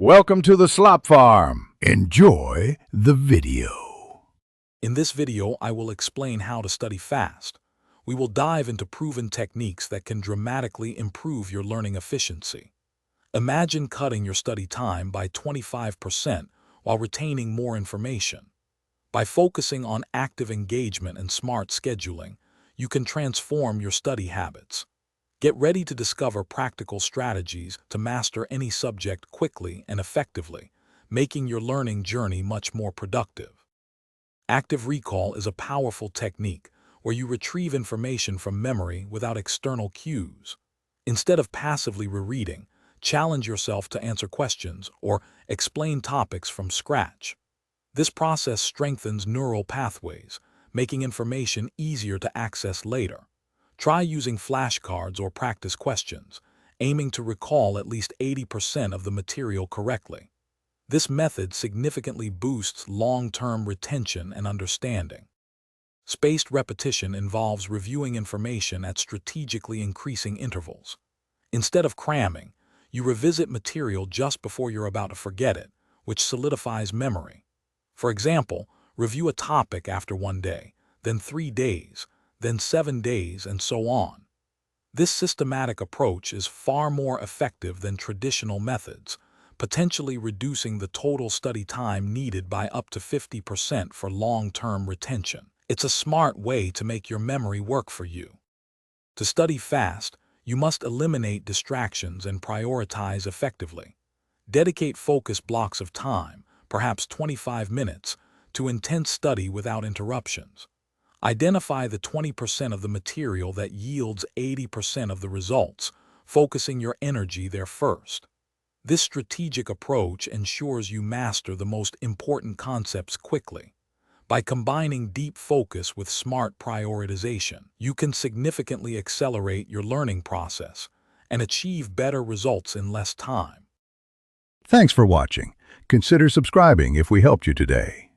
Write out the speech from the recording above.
Welcome to the Slop Farm. Enjoy the video. In this video, I will explain how to study fast. We will dive into proven techniques that can dramatically improve your learning efficiency. Imagine cutting your study time by 25% while retaining more information. By focusing on active engagement and smart scheduling, you can transform your study habits. Get ready to discover practical strategies to master any subject quickly and effectively, making your learning journey much more productive. Active recall is a powerful technique where you retrieve information from memory without external cues. Instead of passively rereading, challenge yourself to answer questions or explain topics from scratch. This process strengthens neural pathways, making information easier to access later. Try using flashcards or practice questions, aiming to recall at least 80% of the material correctly. This method significantly boosts long-term retention and understanding. Spaced repetition involves reviewing information at strategically increasing intervals. Instead of cramming, you revisit material just before you're about to forget it, which solidifies memory. For example, review a topic after 1 day, then 3 days, then 7 days, and so on. This systematic approach is far more effective than traditional methods, potentially reducing the total study time needed by up to 50% for long-term retention. It's a smart way to make your memory work for you. To study fast, you must eliminate distractions and prioritize effectively. Dedicate focused blocks of time, perhaps 25 minutes, to intense study without interruptions. Identify the 20% of the material that yields 80% of the results, focusing your energy there first. This strategic approach ensures you master the most important concepts quickly. By combining deep focus with smart prioritization, you can significantly accelerate your learning process and achieve better results in less time. Thanks for watching. Consider subscribing if we helped you today.